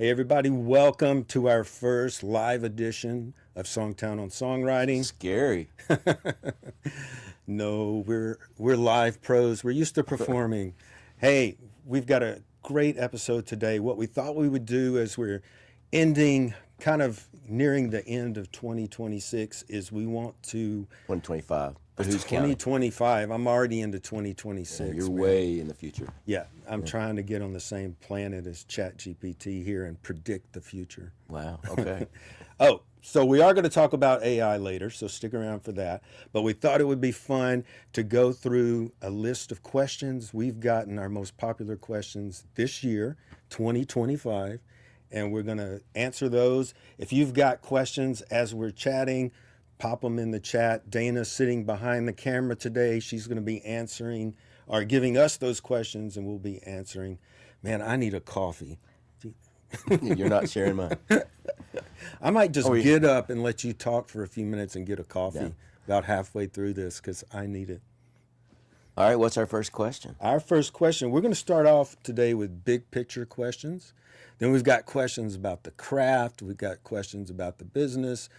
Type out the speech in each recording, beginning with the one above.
Hey everybody, welcome to our first live edition of SongTown on Songwriting. Scary. No, we're live pros. We're used to performing. Hey, we've got a great episode today. What we thought we would do as we're ending, kind of nearing the end of 2026, is we want to 2025. But who's counting? 2025. I'm already into Yeah, 2026. you're man. way in the future. Yeah, I'm trying to get on the same planet as ChatGPT here and predict the future. Wow. Okay. Oh, so we are going to talk about AI later, so stick around for that. But we thought it would be fun to go through a list of questions. We've gotten our most popular questions this year, 2025, and we're going to answer those. If you've got questions as we're chatting, pop them in the chat. Dana's sitting behind the camera today. She's going to be answering or giving us those questions, and we'll be answering. Man, I need a coffee. You're not sharing mine. I might just Oh, yeah. get up and let you talk for a few minutes and get a coffee Yeah. about halfway through this because I need it. All right. What's our first question? Our first question, we're going to start off today with big picture questions. Then we've got questions about the craft. We've got questions about the business.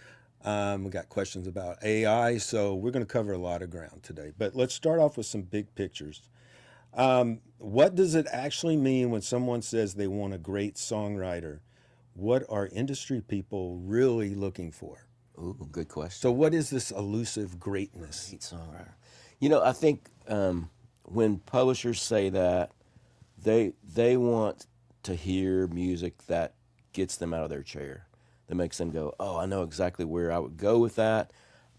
We've got questions about AI. So we're going to cover a lot of ground today. But let's start off with some big pictures. What does it actually mean when someone says they want a great songwriter? What are industry people really looking for? Ooh, good question. So what is this elusive greatness? Great songwriter. I think when publishers say that, they want to hear music that gets them out of their chair, that makes them go, "Oh, I know exactly where I would go with that.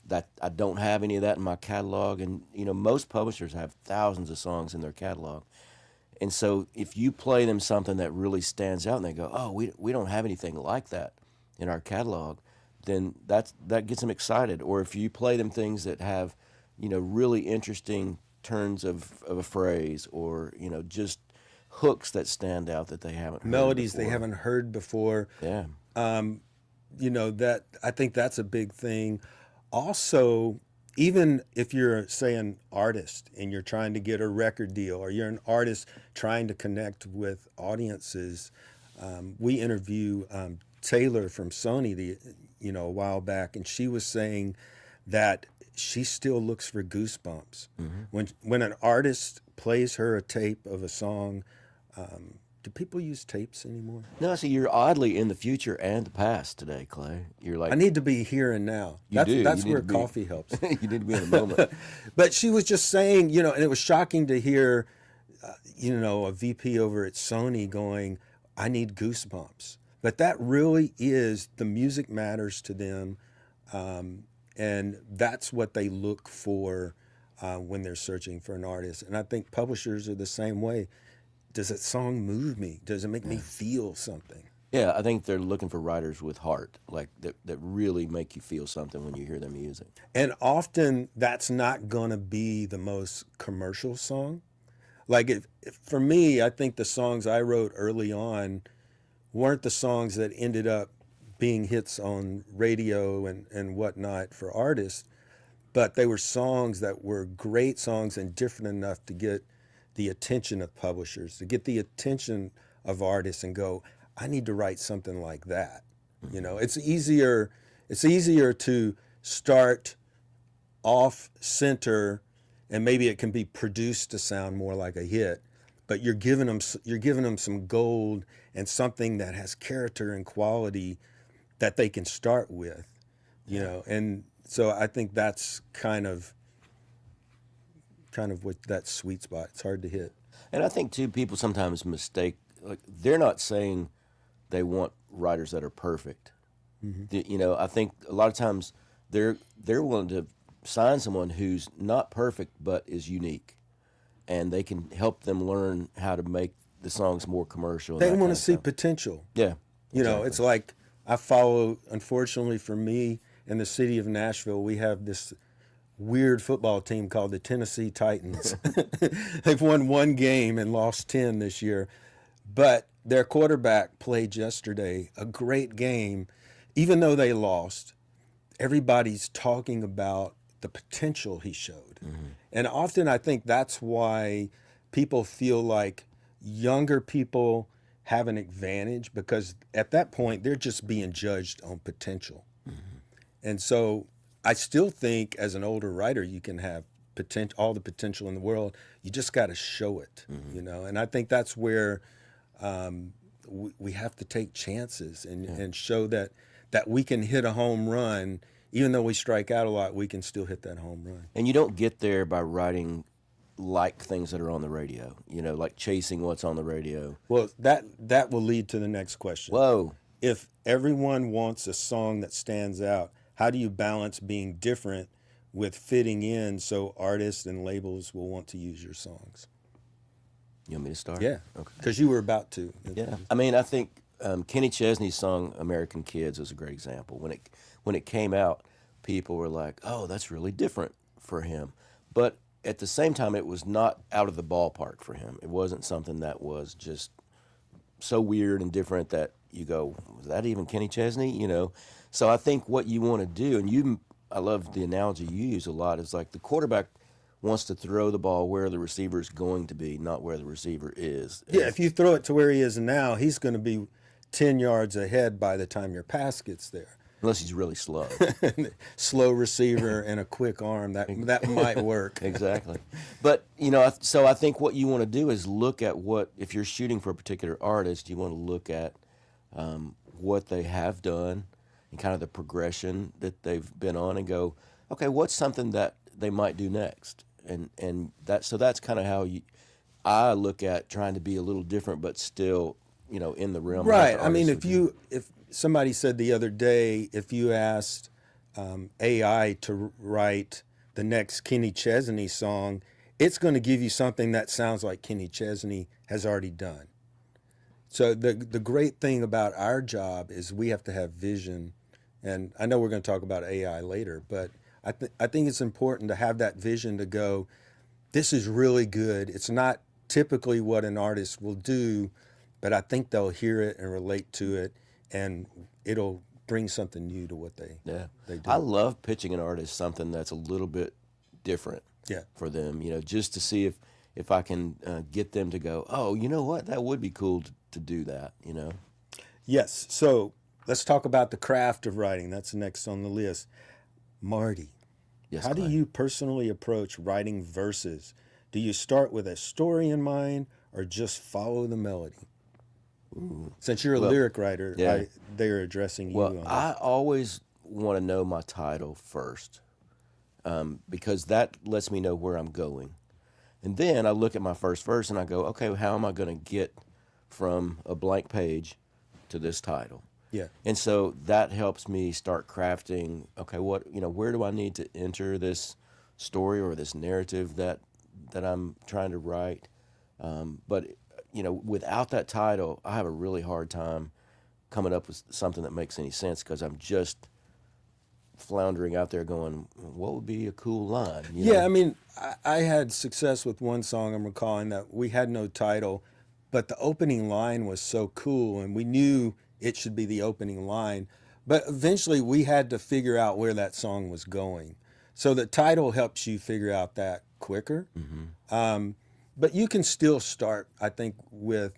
That I don't have any of that in my catalog." And most publishers have thousands of songs in their catalog. And so if you play them something that really stands out and they go, "Oh, we don't have anything like that in our catalog," then that gets them excited. Or if you play them things that have, really interesting turns of a phrase, or, just hooks that stand out that they haven't heard Melodies they before. haven't heard before. Yeah. That I think that's a big thing. Also, even if you're, say, an artist and you're trying to get a record deal, or you're an artist trying to connect with audiences, we interview Taylor from Sony a while back, and she was saying that she still looks for goosebumps when an artist plays her a tape of a song. Do people use tapes anymore? No, so you're oddly in the future and the past today, Clay. You're like, I need to be here and now. You do. That's You need where to be- coffee helps. you need to be in the moment. But she was just saying, and it was shocking to hear, a VP over at Sony going, "I need goosebumps." But that really is, the music matters to them, and that's what they look for when they're searching for an artist. And I think publishers are the same way. Does that song move me? Does it make me feel something? Yeah, I think they're looking for writers with heart, like that really make you feel something when you hear their music. And often that's not going to be the most commercial song. Like for me, I think the songs I wrote early on weren't the songs that ended up being hits on radio and whatnot for artists, but they were songs that were great songs and different enough to get the attention of publishers, to get the attention of artists and go, "I need to write something like that." It's easier to start off center, and maybe it can be produced to sound more like a hit, but you're giving them some gold and something that has character and quality that they can start with, and so I think that's kind of what that sweet spot. It's hard to hit. And I think too, people sometimes mistake, like, they're not saying they want writers that are perfect. I think a lot of times they're willing to sign someone who's not perfect but is unique, and they can help them learn how to make the songs more commercial. They and that want kind to of see stuff. potential. Yeah, It's like I follow, unfortunately for me, in the city of Nashville, we have this weird football team called the Tennessee Titans. They've won one game and lost 10 this year. But their quarterback played yesterday a great game. Even though they lost, everybody's talking about the potential he showed. And often I think that's why people feel like younger people have an advantage because at that point they're just being judged on potential. And so I still think as an older writer, you can have all the potential in the world. You just got to show it, you know? And I think that's where we have to take chances and show that we can hit a home run. Even though we strike out a lot, we can still hit that home run. And you don't get there by writing like things that are on the radio, you know, like chasing what's on the radio. Well, that will lead to the next question. Whoa. If everyone wants a song that stands out, how do you balance being different with fitting in so artists and labels will want to use your songs? You want me to start? Yeah, Okay. because you were about to. Yeah. I mean, I think Kenny Chesney's song "American Kids" is a great example. When it came out, people were like, "Oh, that's really different for him," but at the same time, it was not out of the ballpark for him. It wasn't something that was just so weird and different that you go, "Was that even Kenny Chesney?" You know. So I think what you want to do, and I love the analogy you use a lot, is like the quarterback wants to throw the ball where the receiver is going to be, not where the receiver is. Yeah, if you throw it to where he is now, he's going to be 10 yards ahead by the time your pass gets there. Unless he's really slow. Slow receiver and a quick arm, that might work. Exactly. But, you know, so I think what you want to do is look at if you're shooting for a particular artist, you want to look at what they have done and kind of the progression that they've been on and go, okay, what's something that they might do next? And that's kind of how I look at trying to be a little different, but still, you know, in the realm. Right. I mean, if somebody said the other day, if you asked AI to write the next Kenny Chesney song, it's going to give you something that sounds like Kenny Chesney has already done. So the great thing about our job is we have to have vision, and I know we're going to talk about AI later, but I think it's important to have that vision to go, this is really good. It's not typically what an artist will do, but I think they'll hear it and relate to it, and it'll bring something new to what they do. I love pitching an artist something that's a little bit different for them, you know, just to see if I can get them to go, oh, you know what, that would be cool to do that, you know? Yes, so let's talk about the craft of writing. That's next on the list. Marty, how do you personally approach writing verses? Do you start with a story in mind or just follow the melody? Ooh. Since you're a lyric writer, they're addressing you. Well, I always want to know my title first because that lets me know where I'm going. And then I look at my first verse and I go, okay, how am I going to get from a blank page to this title? Yeah. And so that helps me start crafting, okay, where do I need to enter this story or this narrative that I'm trying to write? But, you know, without that title, I have a really hard time coming up with something that makes any sense because I'm just floundering out there going, what would be a cool line? You know? I mean, I had success with one song I'm recalling that we had no title, but the opening line was so cool and we knew it should be the opening line. But eventually we had to figure out where that song was going. So the title helps you figure out that quicker. Mm-hmm. But you can still start, I think, with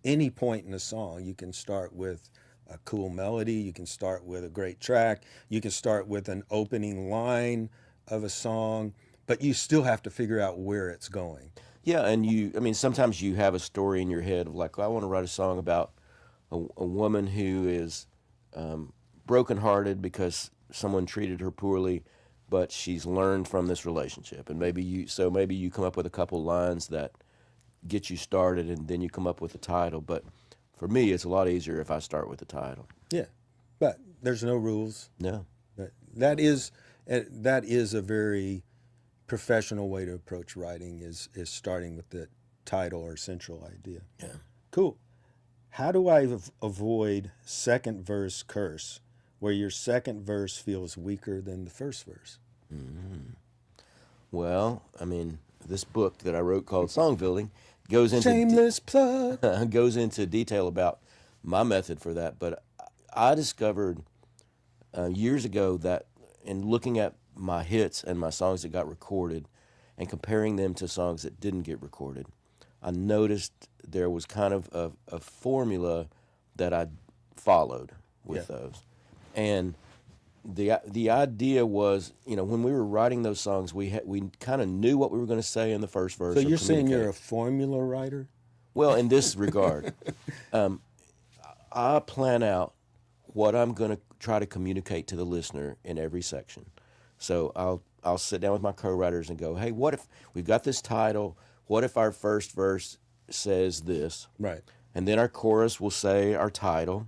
any point in the song. You can start with a cool melody. You can start with a great track. You can start with an opening line of a song. But you still have to figure out where it's going. Yeah, and sometimes you have a story in your head of like, I want to write a song about a woman who is brokenhearted because someone treated her poorly, but she's learned from this relationship. And maybe you come up with a couple lines that get you started, and then you come up with the title. But for me, it's a lot easier if I start with the title. Yeah, but there's no rules. No. That is a very professional way to approach writing is starting with the title or central idea. Yeah. Cool. How do I avoid second verse curse, where your second verse feels weaker than the first verse? Mm-hmm. Well, I mean, this book that I wrote called Song Building goes into shameless plug goes into detail about my method for that. But I discovered years ago that in looking at my hits and my songs that got recorded and comparing them to songs that didn't get recorded, I noticed there was kind of a formula that I followed with those. And the idea was, you know, when we were writing those songs, we kind of knew what we were going to say in the first verse. So you're saying you're a formula writer? Well, in this regard, I plan out what I'm going to try to communicate to the listener in every section. So I'll sit down with my co-writers and go, hey, what if we've got this title? What if our first verse says this? Right. And then our chorus will say our title.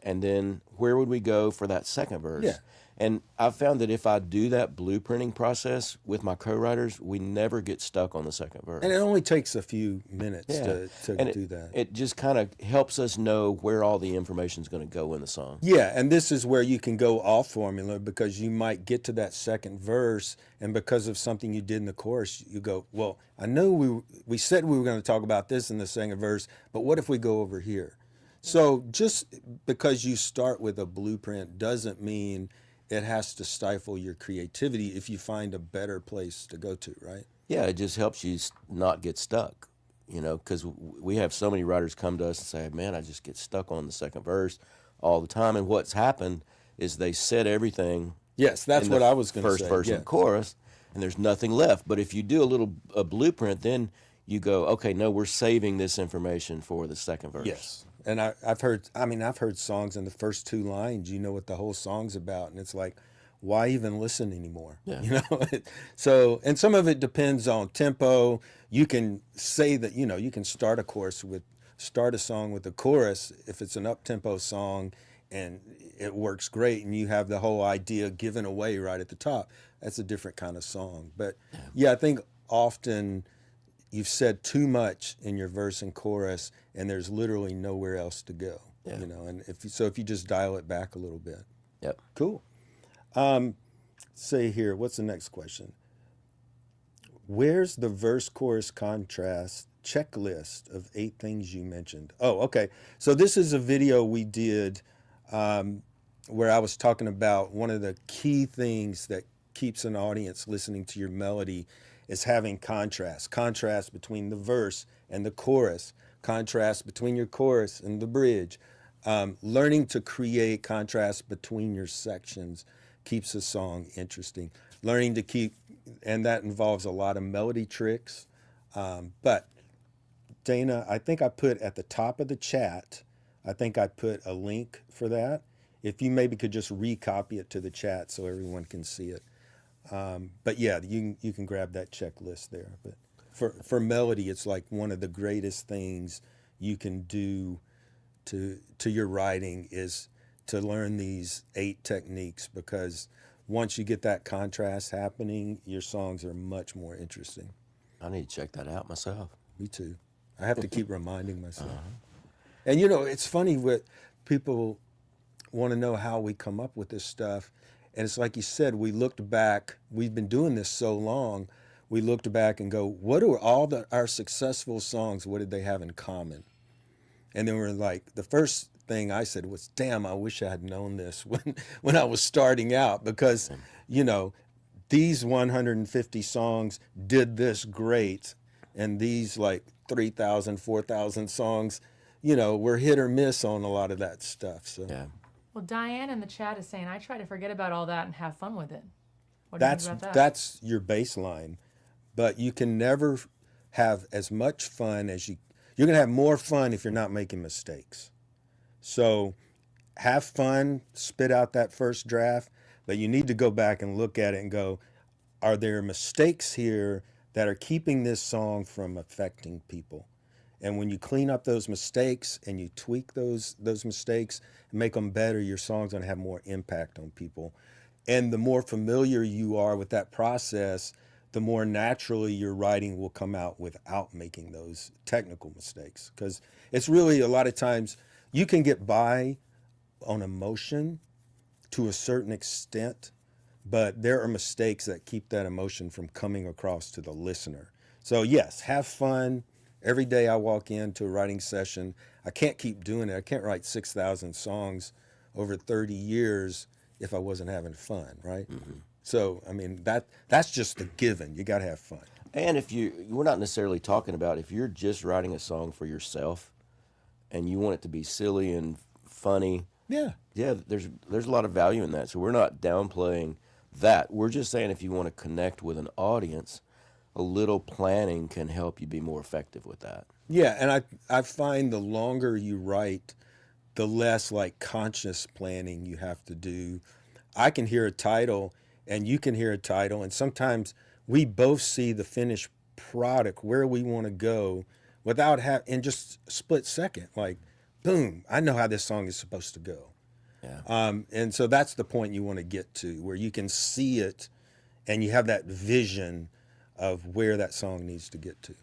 And then where would we go for that second verse? Yeah. And I've found that if I do that blueprinting process with my co-writers, we never get stuck on the second verse. And it only takes a few minutes to And do that. It just kind of helps us know where all the information is going to go in the song. Yeah, and this is where you can go off formula, because you might get to that second verse, and because of something you did in the chorus, you go, well, I know we said we were going to talk about this in the second verse, but what if we go over here? So just because you start with a blueprint doesn't mean it has to stifle your creativity if you find a better place to go to, right? Yeah, it just helps you not get stuck, you know, because we have so many writers come to us and say, man, I just get stuck on the second verse all the time. And what's happened is they said everything. Yes, that's what I was going to say. First verse and chorus, and there's nothing left. But if you do a blueprint, then you go, okay, no, we're saving this information for the second verse. Yes. And I've heard songs in the first two lines, you know what the whole song's about, and it's like, why even listen anymore? Yeah. You know? So, and some of it depends on tempo. You can say that, you know, you can start a song with a chorus if it's an up-tempo song and it works great and you have the whole idea given away right at the top. That's a different kind of song. But yeah, I think often you've said too much in your verse and chorus, and there's literally nowhere else to go. Yeah. You know, and if you just dial it back a little bit. Yep. Cool. Say here, what's the next question? Where's the verse chorus contrast checklist of 8 things you mentioned? Oh, okay. So this is a video we did where I was talking about one of the key things that keeps an audience listening to your melody is having contrast between the verse and the chorus, contrast between your chorus and the bridge. Learning to create contrast between your sections keeps a song interesting. Learning to keep, and that involves a lot of melody tricks. But Dana, I think I put at the top of the chat, I think I put a link for that. If you maybe could just recopy it to the chat so everyone can see it. But yeah, you can grab that checklist there. But for melody, it's like one of the greatest things you can do to your writing is to learn these 8 techniques, because once you get that contrast happening, your songs are much more interesting. I need to check that out myself. Me too. I have to keep reminding myself. And you know, it's funny what people want to know how we come up with this stuff. And it's like you said, we looked back, we've been doing this so long, we looked back and go, what are all our successful songs, what did they have in common? And then we're like, the first thing I said was, damn, I wish I had known this when I was starting out, because, you know, these 150 songs did this great, and these like 3,000, 4,000 songs, you know, were hit or miss on a lot of that stuff. So. Yeah. Well, Diane in the chat is saying, I try to forget about all that and have fun with it. What do you think about that? That's your baseline. But you can never have as much fun as you're going to have more fun if you're not making mistakes. So have fun, spit out that first draft, but you need to go back and look at it and go, are there mistakes here that are keeping this song from affecting people? And when you clean up those mistakes and you tweak those mistakes and make them better, your song's going to have more impact on people. And the more familiar you are with that process, the more naturally your writing will come out without making those technical mistakes. Because it's really, a lot of times, you can get by on emotion to a certain extent, but there are mistakes that keep that emotion from coming across to the listener. So yes, have fun. Every day I walk into a writing session, I can't keep doing it. I can't write 6,000 songs over 30 years if I wasn't having fun, right? Mm-hmm. So, I mean, that's just a given. You got to have fun. And we're not necessarily talking about if you're just writing a song for yourself and you want it to be silly and funny. Yeah. Yeah, there's a lot of value in that. So we're not downplaying that. We're just saying if you want to connect with an audience, a little planning can help you be more effective with that. Yeah, and I find the longer you write, the less like conscious planning you have to do. I can hear a title and you can hear a title, and sometimes we both see the finished product where we want to go without in just a split second, like boom, I know how this song is supposed to go. Yeah. And so that's the point you want to get to, where you can see it and you have that vision of where that song needs to get to.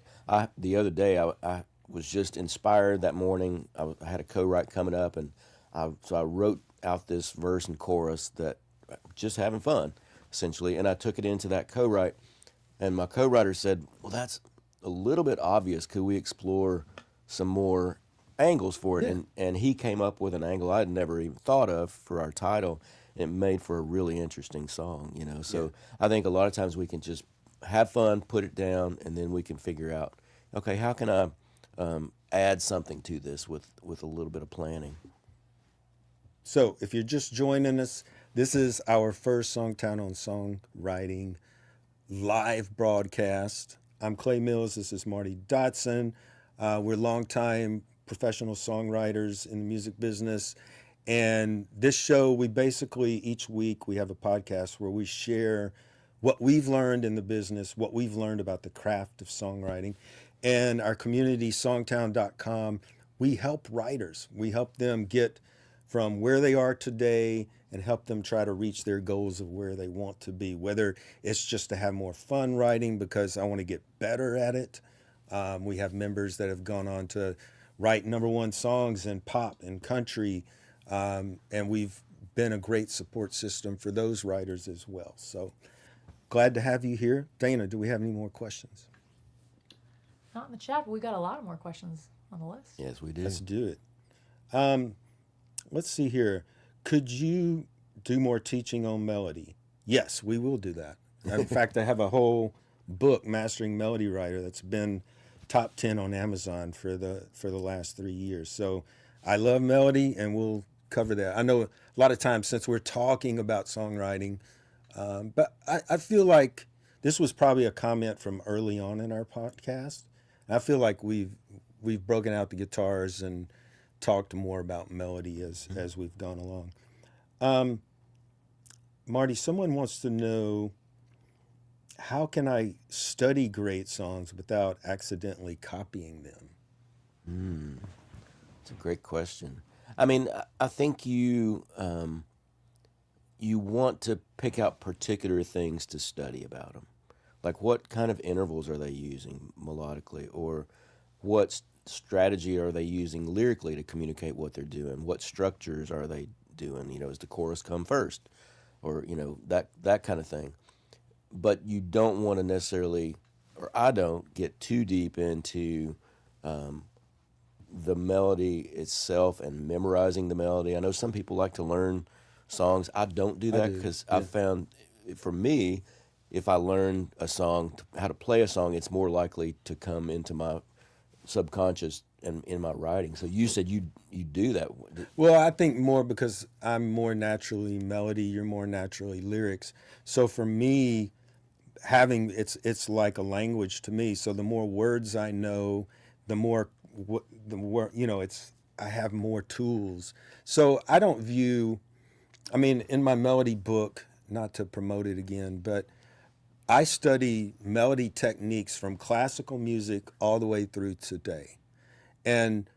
The other day, I was just inspired that morning. I had a co-write coming up, and so I wrote out this verse and chorus that just having fun, essentially, and I took it into that co-write, and my co-writer said, well, that's a little bit obvious. Could we explore some more angles for it? Yeah. And he came up with an angle I'd never even thought of for our title, and it made for a really interesting song, you know. So yeah. I think a lot of times we can just have fun, put it down, and then we can figure out, okay, how can I add something to this with a little bit of planning. So if you're just joining us, this is our first SongTown on Songwriting live broadcast. I'm Clay Mills. This is Marty Dodson. We're longtime professional songwriters in the music business. And this show, we basically, each week, we have a podcast where we share what we've learned in the business, what we've learned about the craft of songwriting. And our community, SongTown.com, we help writers. We help them get from where they are today and help them try to reach their goals of where they want to be, whether it's just to have more fun writing because I want to get better at it. We have members that have gone on to write #1 songs in pop and country, and we've been a great support system for those writers as well. So glad to have you here. Dana, do we have any more questions? Not in the chat, but we got a lot of more questions on the list. Yes, we do. Let's do it. Let's see here. Could you do more teaching on melody? Yes, we will do that. In fact, I have a whole book, Mastering Melody Writer, that's been top 10 on Amazon for the last 3 years. So I love melody, and we'll cover that. I know a lot of times since we're talking about songwriting, but I feel like this was probably a comment from early on in our podcast. I feel like we've broken out the guitars and talked more about melody as we've gone along. Marty, someone wants to know, how can I study great songs without accidentally copying them? That's a great question. I mean, I think you want to pick out particular things to study about them. Like, what kind of intervals are they using melodically, or what strategy are they using lyrically to communicate what they're doing? What structures are they doing? You know, does the chorus come first, or you know, that kind of thing. But you don't want to necessarily, or I don't get too deep into the melody itself and memorizing the melody. I know some people like to learn songs. I don't do that because I've found, for me, if I learn a song, how to play a song, it's more likely to come into my subconscious and in my writing. So you said you do that. Well, I think more because I'm more naturally melody, you're more naturally lyrics. So for me, having it's like a language to me. So the more words I know, the more you know, I have more tools. So I don't view, I mean, in my melody book, not to promote it again, but I study melody techniques from classical music all the way through today. And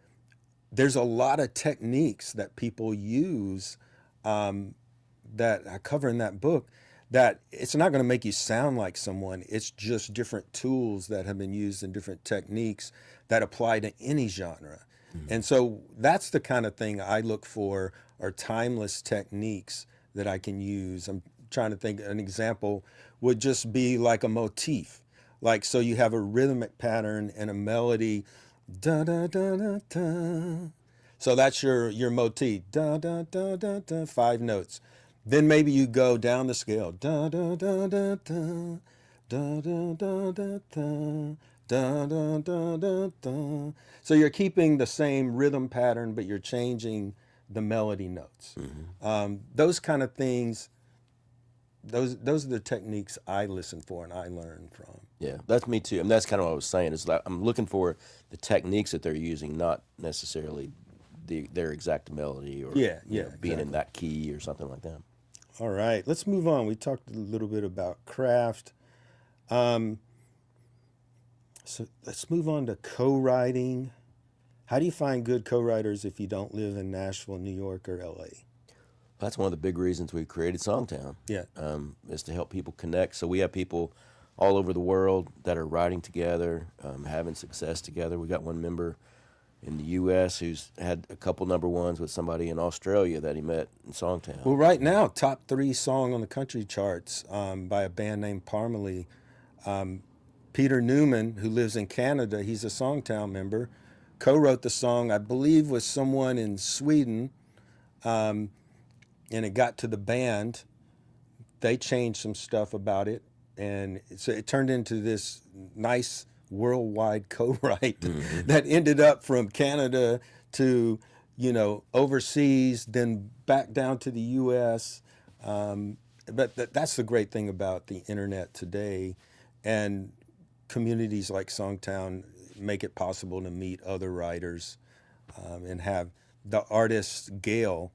there's a lot of techniques that people use that I cover in that book that it's not going to make you sound like someone. It's just different tools that have been used in different techniques that apply to any genre. And so that's the kind of thing I look for, are timeless techniques that I can use. I'm trying to think, an example would just be like a motif. Like, so you have a rhythmic pattern and a melody, da da da da da. So that's your motif, da da da da da, 5 notes. Then maybe you go down the scale, da da da da da, Da, da, da, da, da, da, da, da, da, da. So you're keeping the same rhythm pattern, but you're changing the melody notes. Those kind of things, those are the techniques I listen for and I learn from. Yeah, that's me too. I mean, that's kind of what I was saying. Is like I'm looking for the techniques that they're using, not necessarily their exact melody or Yeah, you yeah, know, being in exactly. that key or something like that. All right, let's move on. We talked a little bit about craft. So let's move on to co-writing. How do you find good co-writers if you don't live in Nashville, New York, or LA? That's one of the big reasons we created SongTown. Yeah. Is to help people connect. So we have people all over the world that are writing together, having success together. We got one member in the U.S. who's had a couple number ones with somebody in Australia that he met in SongTown. Well, right now, top 3 song on the country charts by a band named Parmalee. Peter Newman, who lives in Canada, he's a SongTown member, co-wrote the song, I believe, with someone in Sweden, and it got to the band. They changed some stuff about it, and so it turned into this nice worldwide co-write that ended up from Canada to, overseas, then back down to the U.S. But that's the great thing about the internet today, and communities like SongTown make it possible to meet other writers and have the artist Gail.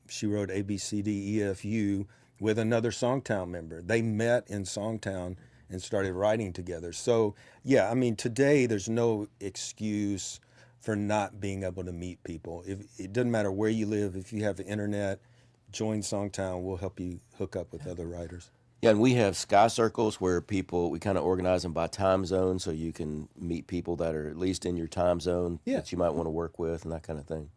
She wrote A, B, C, D, E, F, U with another SongTown member. They met in SongTown and started writing together. So, yeah, I mean, today there's no excuse for not being able to meet people. It doesn't matter where you live. If you have the internet, join SongTown. We'll help you hook up with other writers. Yeah, and we have sky circles where we kind of organize them by time zone so you can meet people that are at least in your time zone that you might want to work with and that kind of thing.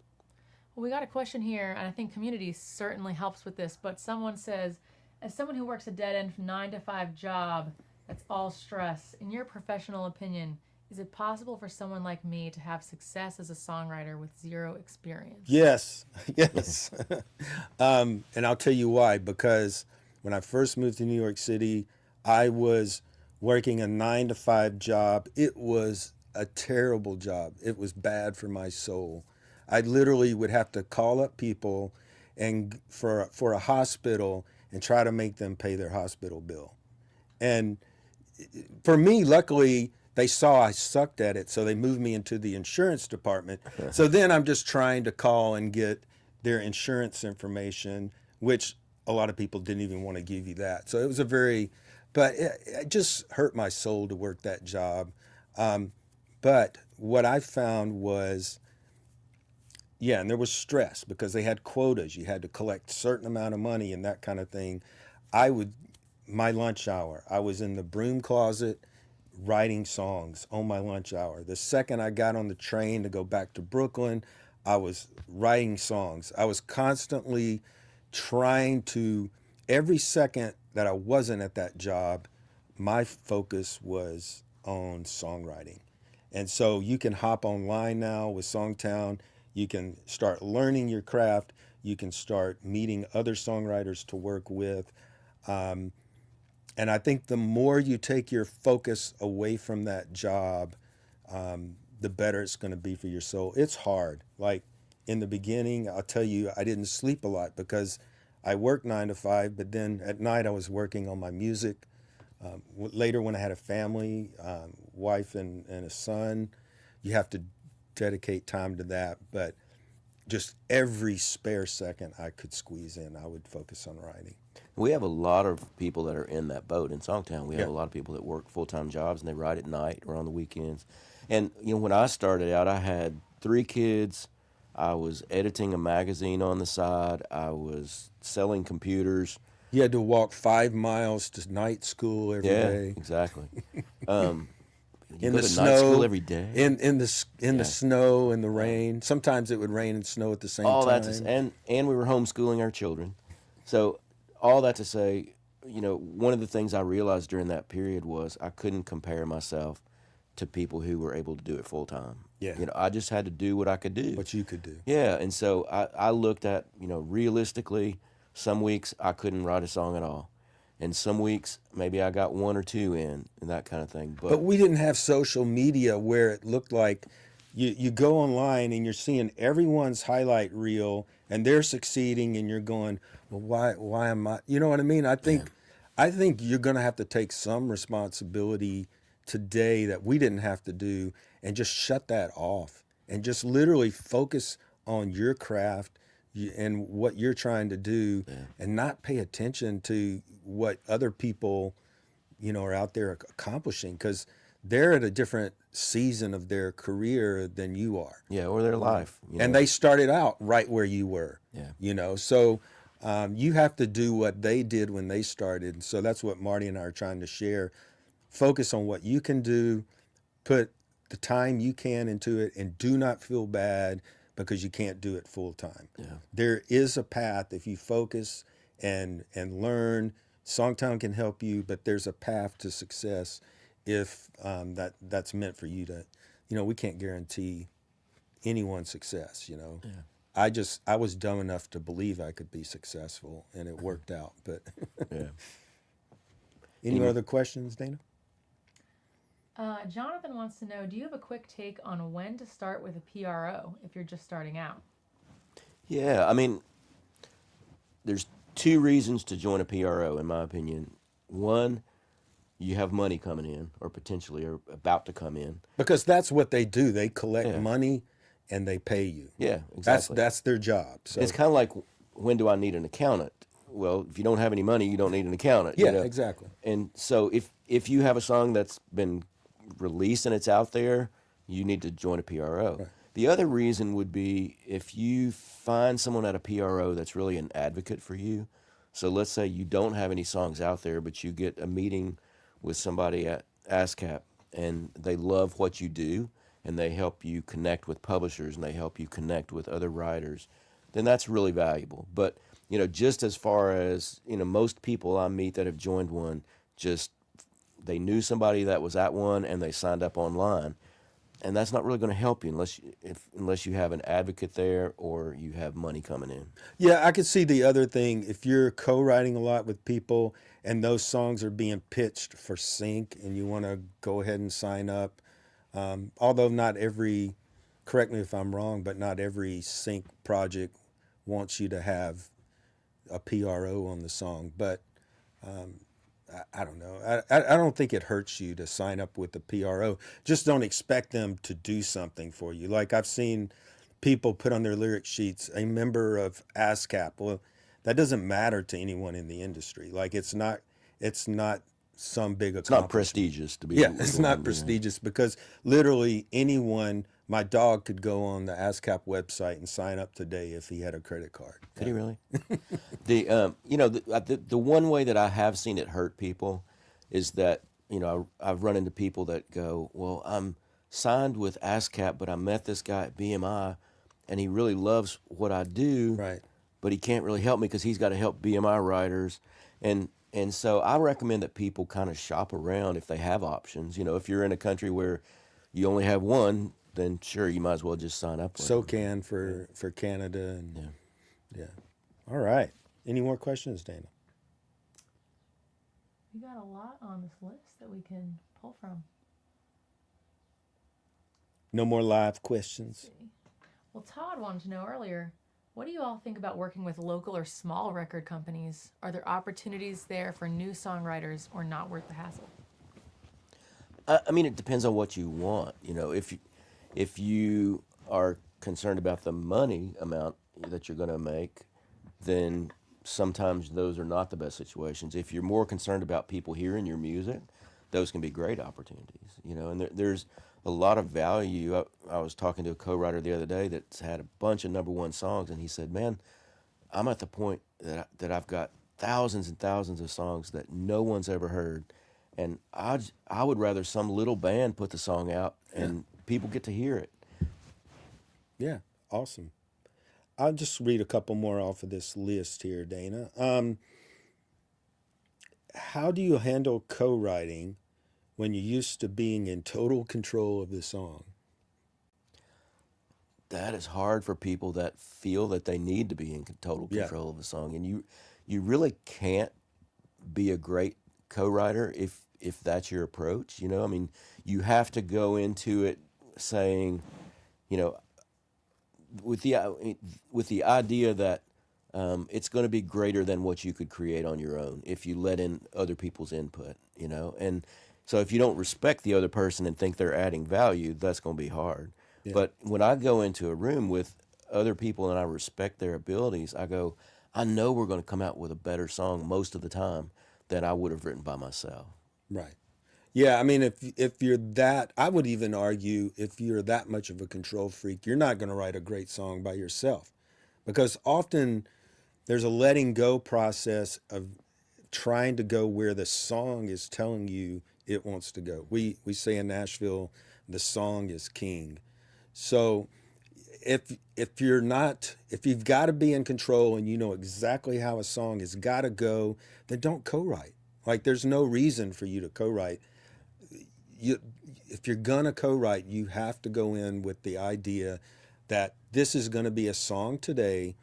Well, we got a question here, and I think community certainly helps with this, but someone says, as someone who works a dead-end 9-to-5 job that's all stress, in your professional opinion, is it possible for someone like me to have success as a songwriter with zero experience? Yes, yes. And I'll tell you why. Because when I first moved to New York City, I was working a 9-to-5 job. It was a terrible job. It was bad for my soul. I literally would have to call up people and for a hospital and try to make them pay their hospital bill. And for me, luckily, they saw I sucked at it, so they moved me into the insurance department. So then I'm just trying to call and get their insurance information, which a lot of people didn't even want to give you that. So it was but it just hurt my soul to work that job. But what I found was, and there was stress because they had quotas. You had to collect a certain amount of money and that kind of thing. My lunch hour, I was in the broom closet writing songs on my lunch hour. The second I got on the train to go back to Brooklyn, I was writing songs. I was constantly trying to, every second that I wasn't at that job, my focus was on songwriting. And so you can hop online now with SongTown. You can start learning your craft. You can start meeting other songwriters to work with. And I think the more you take your focus away from that job, the better it's going to be for your soul. It's hard. Like in the beginning, I'll tell you, I didn't sleep a lot because I worked 9-to-5, but then at night I was working on my music. Later, when I had a family, wife and a son, you have to dedicate time to that. But just every spare second I could squeeze in, I would focus on writing. We have a lot of people that are in that boat in SongTown. We have a lot of people that work full-time jobs and they write at night or on the weekends. And when I started out, I had 3 kids. I was editing a magazine on the side. I was selling computers. You had to walk 5 miles to night school every day. Yeah, exactly. In the snow, night school every day. In the snow and the rain. Sometimes it would rain and snow at the same time. And we were homeschooling our children. So all that to say, one of the things I realized during that period was I couldn't compare myself to people who were able to do it full time. Yeah. I just had to do what I could do. What you could do. Yeah, and so I looked at, realistically, some weeks I couldn't write a song at all. And some weeks maybe I got one or two in and that kind of thing. But we didn't have social media where it looked like you go online and you're seeing everyone's highlight reel and they're succeeding and you're going, well, why am I? You know what I mean? I think you're going to have to take some responsibility today that we didn't have to do and just shut that off and just literally focus on your craft and what you're trying to do and not pay attention to what other people, are out there accomplishing, because they're at a different season of their career than you are. Yeah, or their life. And they started out right where you were. Yeah. So you have to do what they did when they started. So that's what Marty and I are trying to share. Focus on what you can do, put the time you can into it, and do not feel bad because you can't do it full time. Yeah. There is a path if you focus and learn. SongTown can help you, but there's a path to success if that's meant for you to, we can't guarantee anyone's success, Yeah. I was dumb enough to believe I could be successful, and it worked out. But Yeah. Any other questions, Dana? Jonathan wants to know, do you have a quick take on when to start with a PRO if you're just starting out? Yeah, I mean, there's two reasons to join a PRO, in my opinion. One, you have money coming in, or potentially are about to come in. Because that's what they do. They collect money and they pay you. Yeah, exactly. That's their job. So it's kind of like, when do I need an accountant? Well, if you don't have any money, you don't need an accountant. Yeah, exactly. And so if you have a song that's been released and it's out there, you need to join a PRO. Right. The other reason would be if you find someone at a PRO that's really an advocate for you. So let's say you don't have any songs out there, but you get a meeting with somebody at ASCAP and they love what you do and they help you connect with publishers and they help you connect with other writers, then that's really valuable. But, just as far as, most people I meet that have joined one, just they knew somebody that was at one and they signed up online. And that's not really going to help you unless you have an advocate there or you have money coming in. Yeah, I could see the other thing. If you're co-writing a lot with people and those songs are being pitched for sync and you want to go ahead and sign up, although not every, correct me if I'm wrong, but not every sync project wants you to have a PRO on the song. But I don't know. I don't think it hurts you to sign up with the PRO. Just don't expect them to do something for you. Like I've seen people put on their lyric sheets, a member of ASCAP. Well, that doesn't matter to anyone in the industry. Like it's not some big accomplishment. It's not prestigious to be. Yeah, it's not prestigious because literally anyone, my dog could go on the ASCAP website and sign up today if he had a credit card. Could he really? The one way that I have seen it hurt people is that, I've run into people that go, well, I'm signed with ASCAP, but I met this guy at BMI and he really loves what I do. Right. But he can't really help me because he's got to help BMI writers. And so I recommend that people kind of shop around if they have options. If you're in a country where you only have one, then sure, you might as well just sign up. SOCAN for Canada. And yeah. All right. Any more questions, Dana? We got a lot on this list that we can pull from. No more live questions? Well, Todd wanted to know earlier, what do you all think about working with local or small record companies? Are there opportunities there for new songwriters or not worth the hassle? I mean, it depends on what you want. If you are concerned about the money amount that you're going to make, then sometimes those are not the best situations. If you're more concerned about people hearing your music, those can be great opportunities. And there's a lot of value. I was talking to a co-writer the other day that's had a bunch of #1 songs, and he said, man, I'm at the point that I've got thousands and thousands of songs that no one's ever heard, and I would rather some little band put the song out and people get to hear it. Yeah, awesome. I'll just read a couple more off of this list here, Dana. How do you handle co-writing when you're used to being in total control of the song? That is hard for people that feel that they need to be in total control of the song, and you really can't be a great co-writer if that's your approach. You know, I mean, you have to go into it saying, you know, with the idea that it's going to be greater than what you could create on your own if you let in other people's input. You know, and so if you don't respect the other person and think they're adding value, that's going to be hard. Yeah. But when I go into a room with other people and I respect their abilities, I go, I know we're going to come out with a better song most of the time than I would have written by myself. Right. Yeah, I mean, if you're that, I would even argue if you're that much of a control freak, you're not going to write a great song by yourself, because often there's a letting go process of trying to go where the song is telling you it wants to go. We say in Nashville, the song is king. So if you've got to be in control and you know exactly how a song has got to go, then don't co-write. Like, there's no reason for you to co-write. If you're gonna co-write, you have to go in with the idea that this is going to be a song today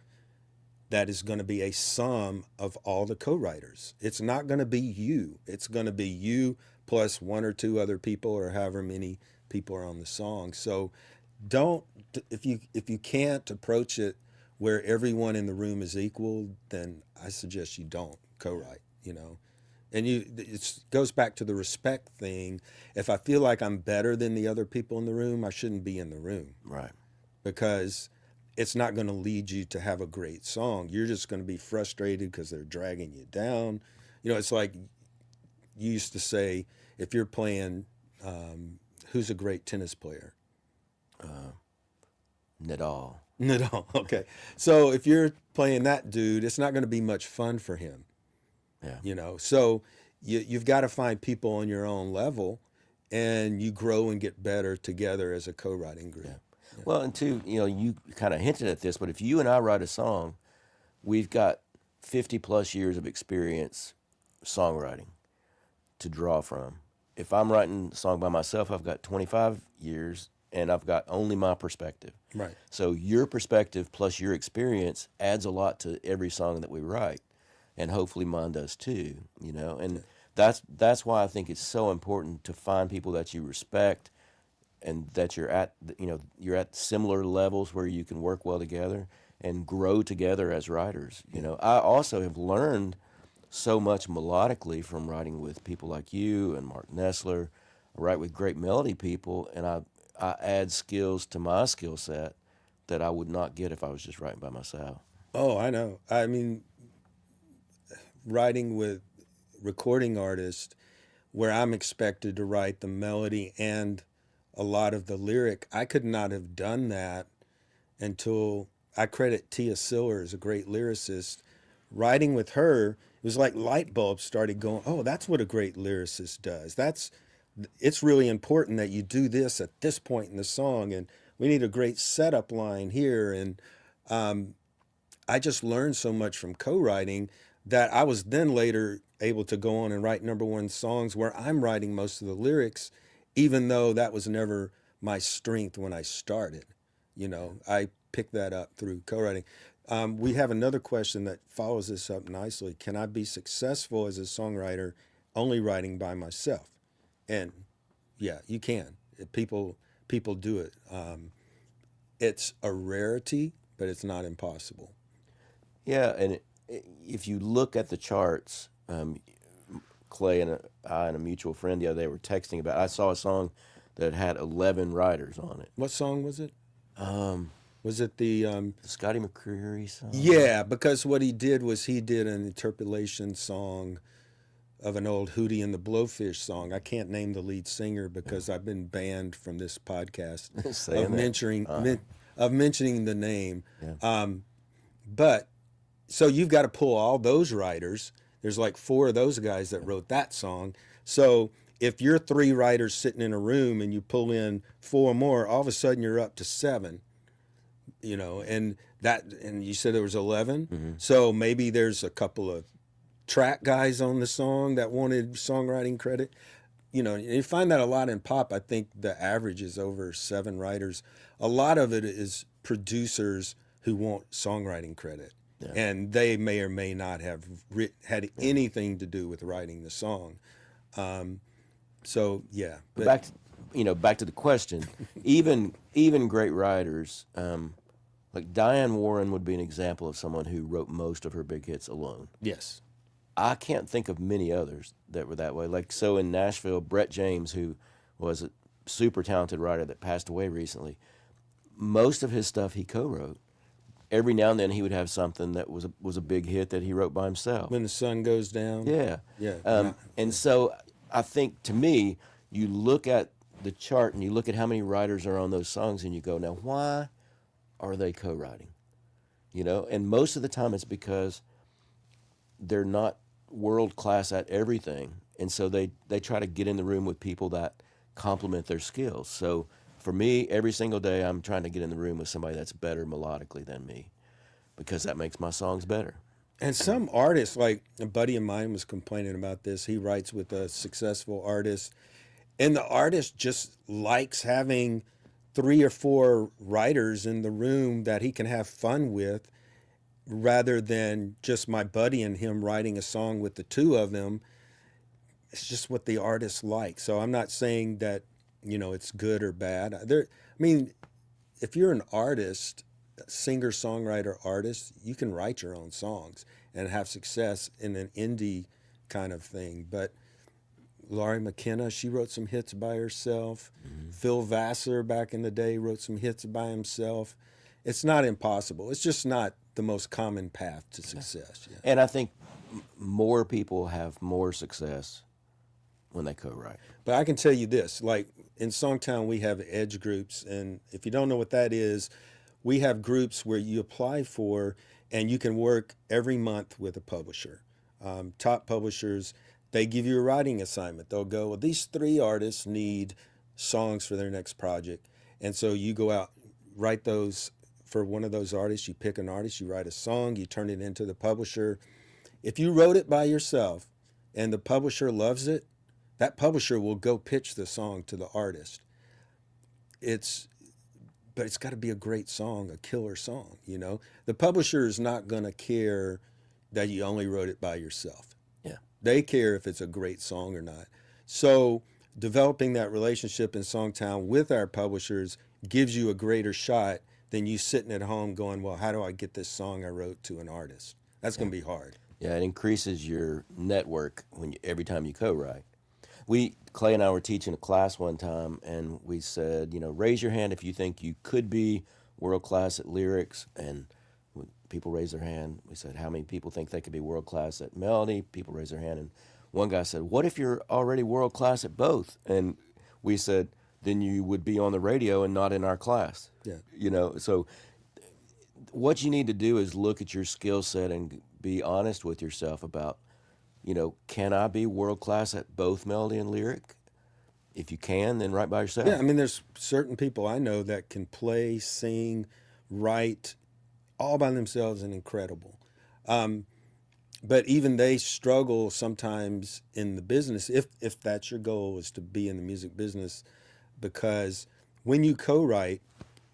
that is going to be a sum of all the co-writers. It's not going to be you. It's going to be you plus one or two other people, or however many people are on the song. So don't, if you can't approach it where everyone in the room is equal, then I suggest you don't co-write, you know. And it goes back to the respect thing. If I feel like I'm better than the other people in the room, I shouldn't be in the room. Right. Because it's not going to lead you to have a great song. You're just going to be frustrated because they're dragging you down. You know, it's like you used to say, if you're playing, who's a great tennis player? Nadal. Nadal, okay. So if you're playing that dude, it's not going to be much fun for him. Yeah. You know, so you've got to find people on your own level, and you grow and get better together as a co-writing group. Yeah. Well, and two, you know, you kind of hinted at this, but if you and I write a song, we've got 50 plus years of experience songwriting to draw from. If I'm writing a song by myself, I've got 25 years and I've got only my perspective. Right. So your perspective plus your experience adds a lot to every song that we write, and hopefully mine does too, you know. And that's why I think it's so important to find people that you respect and that you're at similar levels where you can work well together and grow together as writers. You know, I also have learned so much melodically from writing with people like you and Mark Nessler. I write with great melody people, and I add skills to my skill set that I would not get if I was just writing by myself. Oh, I know. I mean, writing with recording artists where I'm expected to write the melody and a lot of the lyric, I could not have done that until I credit Tia Siller as a great lyricist. Writing with her, it was like light bulbs started going, oh, that's what a great lyricist does. It's really important that you do this at this point in the song, and we need a great setup line here. And I just learned so much from co-writing that I was then later able to go on and write number one songs where I'm writing most of the lyrics, even though that was never my strength when I started. You know, I picked that up through co-writing. We have another question that follows this up nicely. Can I be successful as a songwriter only writing by myself? And yeah, you can. People do it. It's a rarity, but it's not impossible. Yeah, and if you look at the charts, Clay and I and a mutual friend the other day were texting about, I saw a song that had 11 writers on it. What song was it? Was it the Scotty McCreery song? Yeah, because what he did was he did an interpolation song of an old Hootie and the Blowfish song. I can't name the lead singer because I've been banned from this podcast of mentioning the name. Yeah. But so you've got to pull all those writers. There's like 4 of those guys that wrote that song. So if you're 3 writers sitting in a room and you pull in 4 more, all of a sudden you're up to 7. You know, and you said there was 11. Mm-hmm. So maybe there's a couple of track guys on the song that wanted songwriting credit. You know, you find that a lot in pop. I think the average is over 7 writers. A lot of it is producers who want songwriting credit. and they may or may not have had anything to do with writing the song. So yeah, But back to the question. even great writers, like Diane Warren would be an example of someone who wrote most of her big hits alone. yes, I can't think of many others that were that way. Like, so in Nashville, Brett James, who was a super talented writer that passed away recently, most of his stuff he co-wrote. Every now and then he would have something that was a big hit that he wrote by himself. when the sun goes down. Yeah. Yeah. And so I think, to me, you look at the chart and you look at how many writers are on those songs and you go, now, why are they co-writing? You know, and most of the time it's because they're not world class at everything, and so they try to get in the room with people that complement their skills. So for me, every single day I'm trying to get in the room with somebody that's better melodically than me, because that makes my songs better. And some artists, like a buddy of mine was complaining about this. He writes with a successful artist, and the artist just likes having 3 or 4 writers in the room that he can have fun with, rather than just my buddy and him writing a song with the 2 of them. It's just what the artist likes. So I'm not saying that, it's good or bad. I mean, if you're an artist, singer, songwriter, artist, you can write your own songs and have success in an indie kind of thing. But Laurie McKenna, she wrote some hits by herself. Mm-hmm. Phil Vassar back in the day wrote some hits by himself. It's not impossible. It's just not the most common path to success. Yeah. And I think more people have more success when they co-write. But I can tell you this, like in SongTown, we have edge groups. And if you don't know what that is, we have groups where you apply for and you can work every month with a publisher. Top publishers, they give you a writing assignment. They'll go, well, these 3 artists need songs for their next project. And so you go out, write those for one of those artists. You pick an artist, you write a song, you turn it into the publisher. If you wrote it by yourself and the publisher loves it, that publisher will go pitch the song to the artist. But it's got to be a great song, a killer song, The publisher is not going to care that you only wrote it by yourself. Yeah. They care if it's a great song or not. So developing that relationship in SongTown with our publishers gives you a greater shot than you sitting at home going, well, how do I get this song I wrote to an artist? That's going to be hard. Yeah, it increases your network every time you co-write. Clay and I were teaching a class one time, and we said, raise your hand if you think you could be world class at lyrics. And when people raised their hand, we said, how many people think they could be world class at melody? People raised their hand, and one guy said, what if you're already world class at both? And we said, then you would be on the radio and not in our class. Yeah. So what you need to do is look at your skill set and be honest with yourself about, can I be world class at both melody and lyric? If you can, then write by yourself. Yeah, I mean, there's certain people I know that can play, sing, write all by themselves and incredible. But even they struggle sometimes in the business, if that's your goal, is to be in the music business, because when you co-write,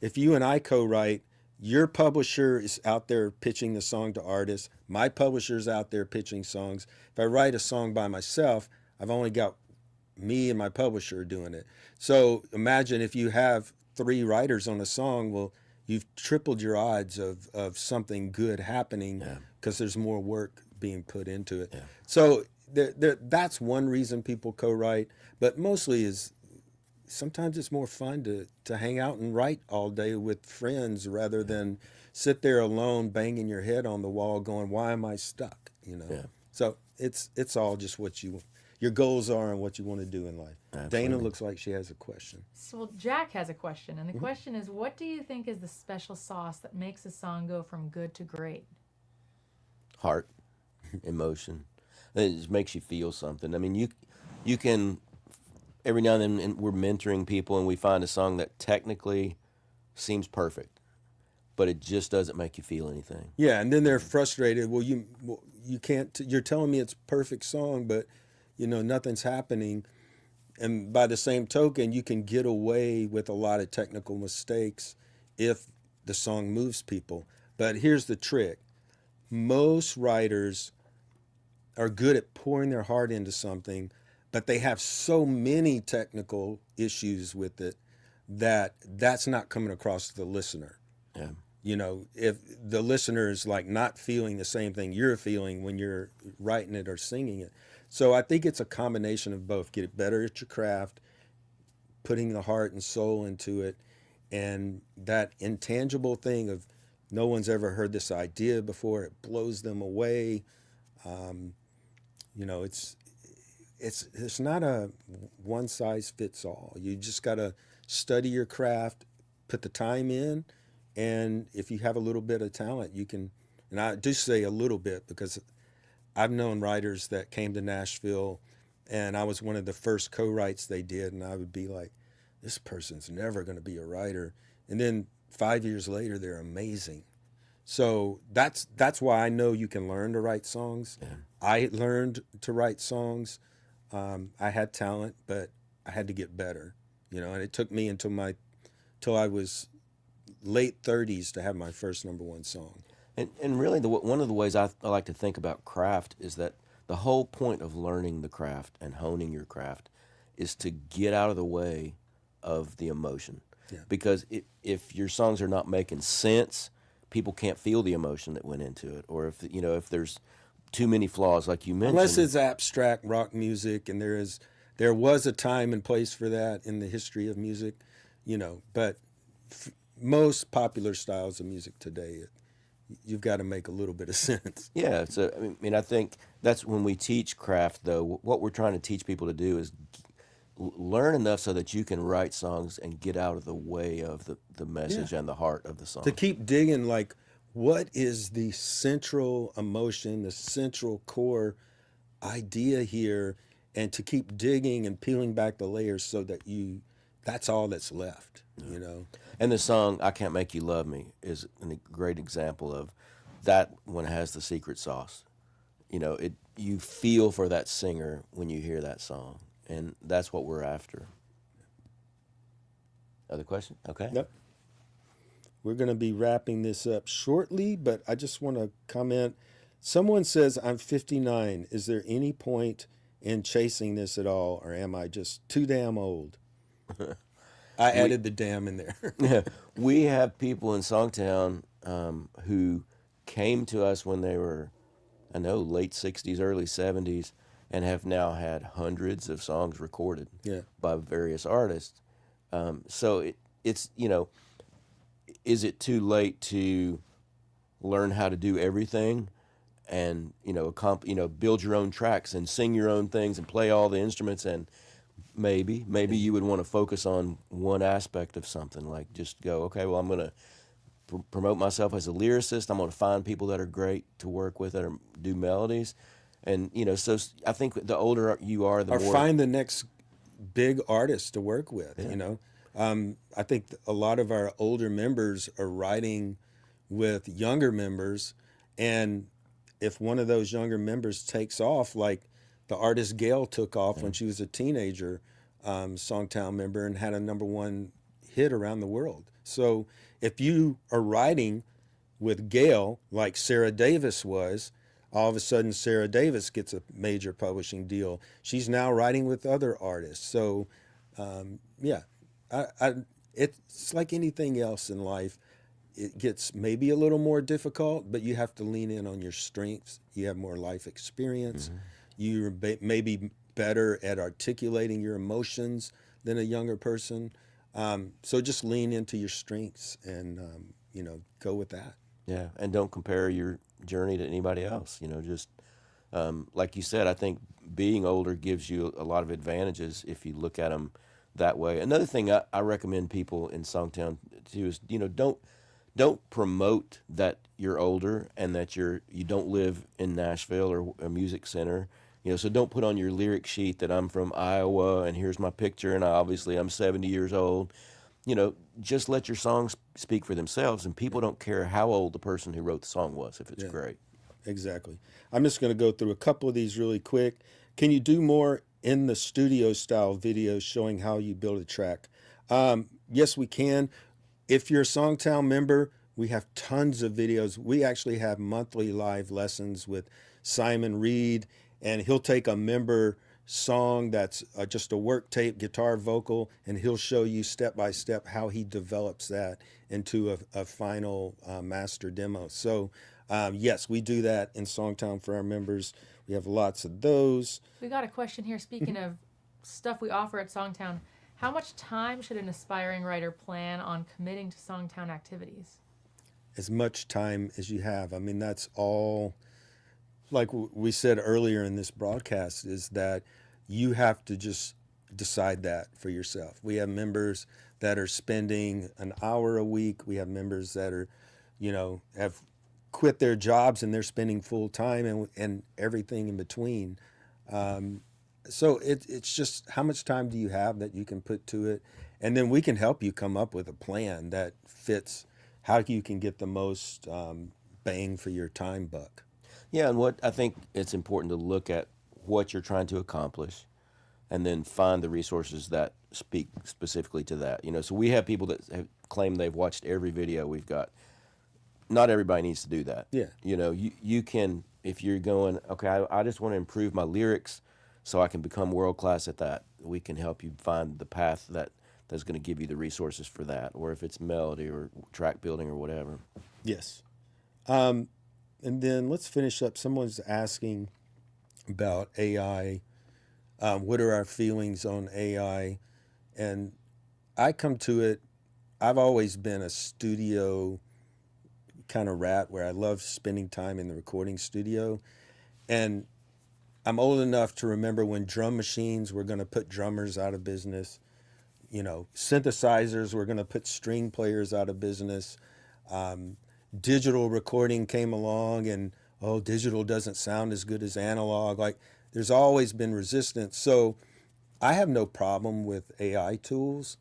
if you and I co-write, your publisher is out there pitching the song to artists. My publisher's out there pitching songs. If I write a song by myself, I've only got me and my publisher doing it. So imagine if you have 3 writers on a song, well, you've tripled your odds of something good happening, because there's more work being put into it. Yeah. So that's one reason people co-write, but mostly is sometimes it's more fun to hang out and write all day with friends rather than sit there alone banging your head on the wall going, why am I stuck? Yeah. So it's all just what your goals are and what you want to do in life. Absolutely. Dana looks like she has a question. So well, Jack has a question, and the question is, what do you think is the special sauce that makes a song go from good to great? Heart, emotion. It just makes you feel something. I mean, you can, every now and then we're mentoring people and we find a song that technically seems perfect, but it just doesn't make you feel anything. Yeah, and then they're frustrated. Well, you can't. You're telling me it's a perfect song, but nothing's happening. And by the same token, you can get away with a lot of technical mistakes if the song moves people. But here's the trick: most writers are good at pouring their heart into something, but they have so many technical issues with it that that's not coming across to the listener. Yeah. You know, if the listener is like not feeling the same thing you're feeling when you're writing it or singing it. So I think it's a combination of both. Get better at your craft, putting the heart and soul into it, and that intangible thing of no one's ever heard this idea before. It blows them away. You know, it's not a one size fits all. You just got to study your craft, put the time in, and if you have a little bit of talent, you can. And I do say a little bit because I've known writers that came to Nashville, and I was one of the first co-writes they did, and I would be like, this person's never going to be a writer. And then 5 years later, they're amazing. So that's why I know you can learn to write songs. Yeah. I learned to write songs. I had talent, but I had to get better, you know, and it took me until I was late 30s to have my first #1 song. And really, one of the ways I like to think about craft is that the whole point of learning the craft and honing your craft is to get out of the way of the emotion. Yeah. Because if your songs are not making sense, people can't feel the emotion that went into it. Or if there's too many flaws, like you mentioned. Unless it's abstract rock music, and there was a time and place for that in the history of music, you know. But most popular styles of music today, you've got to make a little bit of sense. Yeah, so I mean, I think that's when we teach craft, though. What we're trying to teach people to do is learn enough so that you can write songs and get out of the way of the message and the heart of the song. To keep digging, like, what is the central emotion, the central core idea here, and to keep digging and peeling back the layers so that that's all that's left, you know? And the song "I Can't Make You Love Me" is a great example of that. One has the secret sauce. You know, you feel for that singer when you hear that song, and that's what we're after. Other question? Okay. Yep. We're going to be wrapping this up shortly, but I just want to comment. Someone says, I'm 59. Is there any point in chasing this at all, or am I just too damn old? I added the damn in there. We have people in SongTown who came to us when they were, I know, late 60s, early 70s, and have now had hundreds of songs recorded by various artists. So it's, you know, is it too late to learn how to do everything and, you know, build your own tracks and sing your own things and play all the instruments? And maybe you would want to focus on one aspect of something, like just go, okay, well, I'm going to promote myself as a lyricist. I'm going to find people that are great to work with that do melodies. And, you know, so I think the older you are, the more... Or find the next big artist to work with, you know. I think a lot of our older members are writing with younger members, and if one of those younger members takes off, like the artist Gail took off when she was a teenager, SongTown member, and had a #1 hit around the world. So if you are writing with Gail, like Sarah Davis was, all of a sudden Sarah Davis gets a major publishing deal. She's now writing with other artists. So, it's like anything else in life. It gets maybe a little more difficult, but you have to lean in on your strengths. You have more life experience. Mm-hmm. You're maybe better at articulating your emotions than a younger person. So just lean into your strengths and, go with that. Yeah, and don't compare your journey to anybody else. You know, just like you said, I think being older gives you a lot of advantages if you look at them that way. Another thing I recommend people in SongTown too is, you know, don't promote that you're older and that you don't live in Nashville or a music center. You know, so don't put on your lyric sheet that I'm from Iowa and here's my picture and I'm 70 years old. You know, just let your songs speak for themselves, and people don't care how old the person who wrote the song was if it's great. Exactly. I'm just going to go through a couple of these really quick. Can you do more in the studio style videos showing how you build a track? Yes, we can. If you're a SongTown member, We have tons of videos. We actually have monthly live lessons with Simon Reed, and he'll take a member song that's just a work tape, guitar, vocal, and he'll show you step by step how he develops that into a final master demo. So, yes, we do that in SongTown for our members. We have lots of those. We got a question here. Speaking of stuff we offer at SongTown, how much time should an aspiring writer plan on committing to SongTown activities? As much time as you have. I mean, that's all, like we said earlier in this broadcast, is that you have to just decide that for yourself. We have members that are spending an hour a week. We have members that are, have quit their jobs and they're spending full time and everything in between. So it's just how much time do you have that you can put to it? And then we can help you come up with a plan that fits how you can get the most bang for your time buck. Yeah, and what I think it's important to look at what you're trying to accomplish and then find the resources that speak specifically to that. So we have people that have claimed they've watched every video we've got. Not everybody needs to do that. Yeah. You can, if you're going, okay, I just want to improve my lyrics so I can become world-class at that, we can help you find the path that's going to give you the resources for that, or if it's melody or track building or whatever. Yes. And then let's finish up. Someone's asking about AI. What are our feelings on AI? And I come to it, I've always been a studio kind of rat where I love spending time in the recording studio. And I'm old enough to remember when drum machines were going to put drummers out of business. Synthesizers were going to put string players out of business. Digital recording came along and, digital doesn't sound as good as analog. Like, there's always been resistance. So I have no problem with AI tools.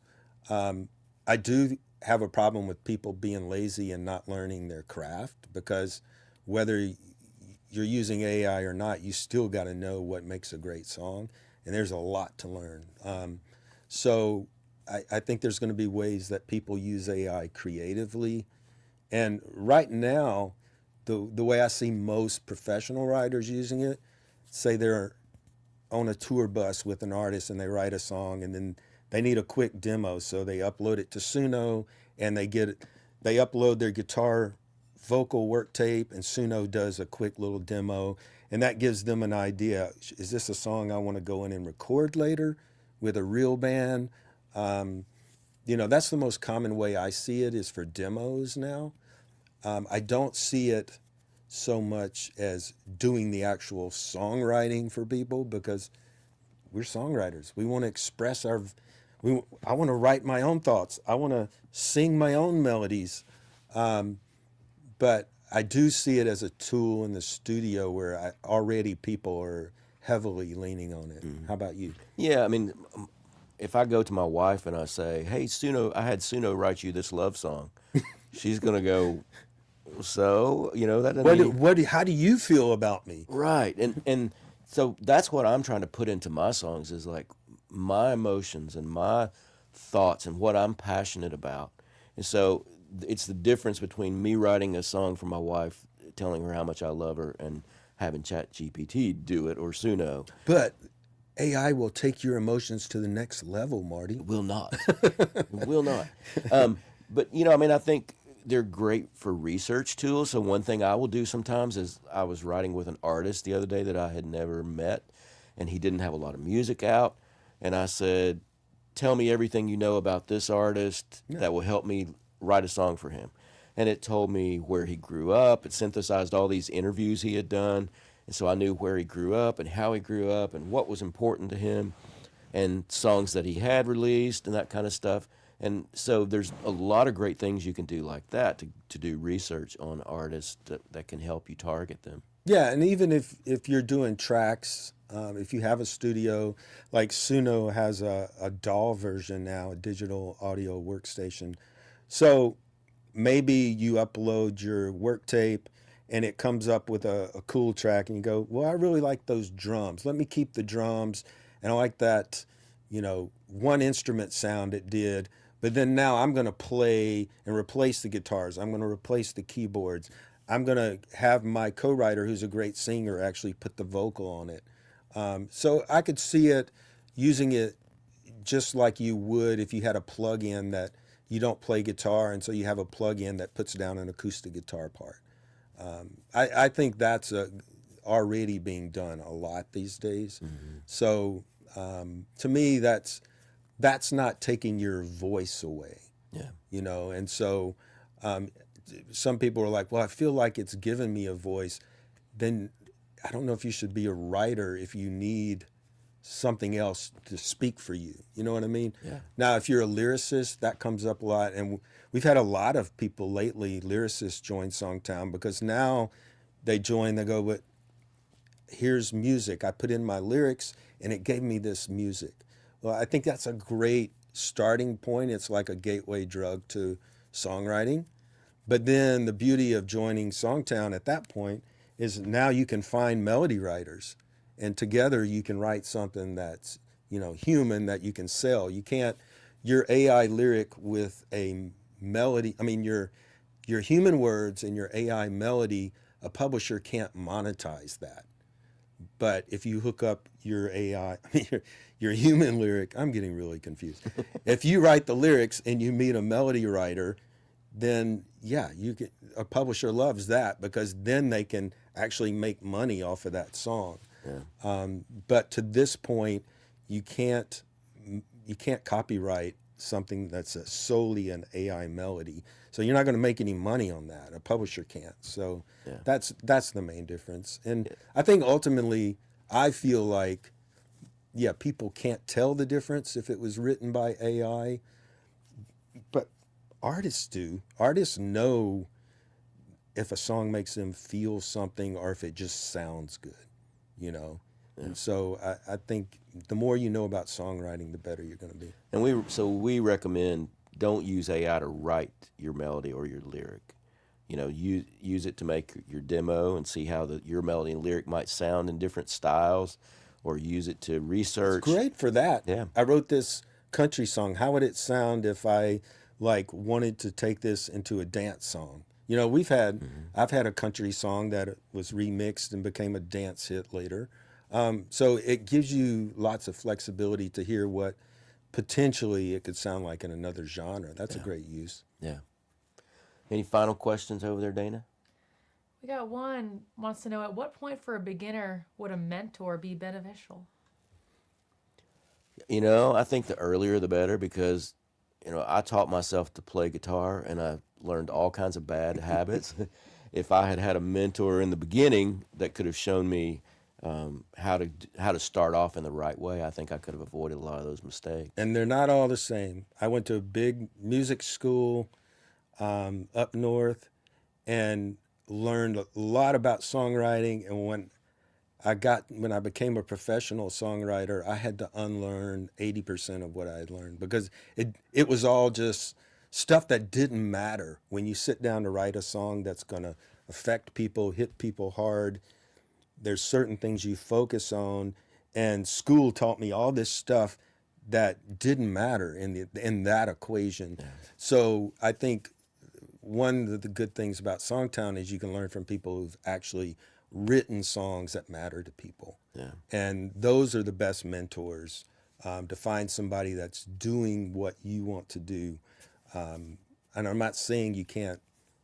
I do have a problem with people being lazy and not learning their craft, because whether you're using AI or not, you still got to know what makes a great song. And there's a lot to learn. So I think there's going to be ways that people use AI creatively. And right now, the way I see most professional writers using it, say they're on a tour bus with an artist and they write a song and then they need a quick demo. So they upload it to Suno and they upload their guitar vocal work tape, and Suno does a quick little demo. And that gives them an idea. Is this a song I want to go in and record later with a real band? That's the most common way I see it, is for demos now. I don't see it so much as doing the actual songwriting for people, because we're songwriters. We want to express I want to write my own thoughts. I want to sing my own melodies. But I do see it as a tool in the studio where already people are heavily leaning on it. How about you? Yeah, I mean, if I go to my wife and I say, hey, Suno, I had Suno write you this love song, she's going to go, so, that doesn't how do you feel about me? Right. And so that's what I'm trying to put into my songs, is like my emotions and my thoughts and what I'm passionate about. And so it's the difference between me writing a song for my wife, telling her how much I love her, and having ChatGPT do it, or Suno. But AI will take your emotions to the next level, Marty. It will not. It will not. But, I think they're great for research tools. So one thing I will do sometimes is, I was writing with an artist the other day that I had never met, and he didn't have a lot of music out. And I said, tell me everything you know about this artist that will help me write a song for him. And it told me where he grew up. It synthesized all these interviews he had done. And so I knew where he grew up and how he grew up and what was important to him, and songs that he had released and that kind of stuff. And so there's a lot of great things you can do like that to do research on artists that can help you target them. Yeah, and even if you're doing tracks, if you have a studio, like Suno has a DAW version now, a digital audio workstation. So maybe you upload your work tape and it comes up with a cool track, and you go, well, I really like those drums. Let me keep the drums, and I like that, one instrument sound it did. But then now I'm going to play and replace the guitars. I'm going to replace the keyboards. I'm going to have my co-writer, who's a great singer, actually put the vocal on it. So I could see it using it just like you would if you had a plug-in that you don't play guitar, and so you have a plug-in that puts down an acoustic guitar part. I think that's already being done a lot these days. So to me, that's not taking your voice away. Yeah. You know, and so some people are like, well, I feel like it's given me a voice. Then I don't know if you should be a writer if you need something else to speak for you. You know what I mean? Yeah. Now, if you're a lyricist, that comes up a lot. And we've had a lot of people lately, lyricists, join SongTown because now they join, they go, but here's music. I put in my lyrics and it gave me this music. Well, I think that's a great starting point. It's like a gateway drug to songwriting. But then the beauty of joining SongTown at that point is now you can find melody writers, and together you can write something that's, you know, human, that you can sell. You can't, your AI lyric with a melody, I mean, your human words and your AI melody, a publisher can't monetize that. But if you hook up your AI, I mean, your human lyric, I'm getting really confused. If you write the lyrics and you meet a melody writer, then yeah, a publisher loves that because then they can actually make money off of that song. Yeah. But to this point, you can't copyright something that's solely an AI melody. So you're not going to make any money on that. A publisher can't. So Yeah. that's the main difference. And I think ultimately, I feel like, yeah, people can't tell the difference if it was written by AI, but artists do. Artists know if a song makes them feel something or if it just sounds good, you know? And so I think the more you know about songwriting, the better you're going to be. And we recommend don't use AI to write your melody or your lyric. You know, use it to make your demo and see how your melody and lyric might sound in different styles, or use it to research. It's great for that. Yeah. I wrote this country song. How would it sound if I wanted to take this into a dance song? You know, I've had a country song that was remixed and became a dance hit later. So it gives you lots of flexibility to hear what potentially it could sound like in another genre. That's a great use. Yeah. Any final questions over there, Dana? We got one wants to know, at what point for a beginner would a mentor be beneficial? You know, I think the earlier the better, because, you know, I taught myself to play guitar and I learned all kinds of bad habits. If I had had a mentor in the beginning that could have shown me how to start off in the right way, I think I could have avoided a lot of those mistakes. And they're not all the same. I went to a big music school up north and learned a lot about songwriting. And when I became a professional songwriter, I had to unlearn 80% of what I had learned because it was all just stuff that didn't matter. When you sit down to write a song that's going to affect people, hit people hard, there's certain things you focus on. And school taught me all this stuff that didn't matter in that equation. Yeah. So I think one of the good things about SongTown is you can learn from people who've actually written songs that matter to people. Yeah. And those are the best mentors, to find somebody that's doing what you want to do. And I'm not saying you can't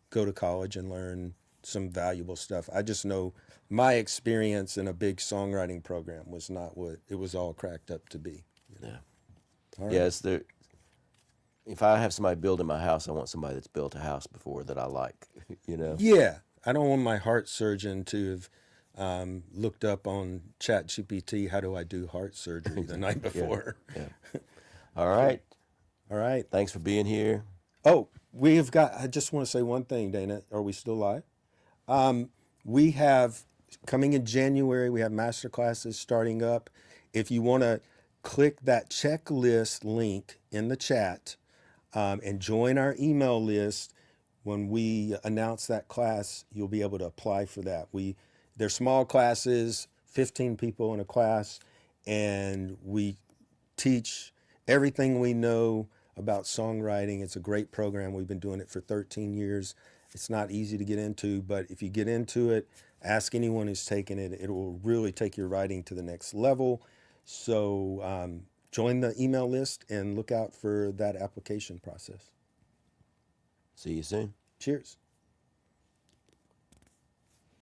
go to college and learn some valuable stuff. I just know my experience in a big songwriting program was not what it was all cracked up to be. Yeah. All right. Yes, if I have somebody building my house, I want somebody that's built a house before that I like, you know? Yeah. I don't want my heart surgeon to have looked up on ChatGPT, how do I do heart surgery the night before. Yeah. All right. All right. Thanks for being here. Oh, I just want to say one thing, Dana. Are we still live? We have, coming in January, we have master classes starting up. If you want to click that checklist link in the chat and join our email list, when we announce that class, you'll be able to apply for that. They're small classes, 15 people in a class, and we teach everything we know about songwriting. It's a great program. We've been doing it for 13 years. It's not easy to get into, but if you get into it, ask anyone who's taken it. It will really take your writing to the next level. So join the email list and look out for that application process. See you soon. Cheers.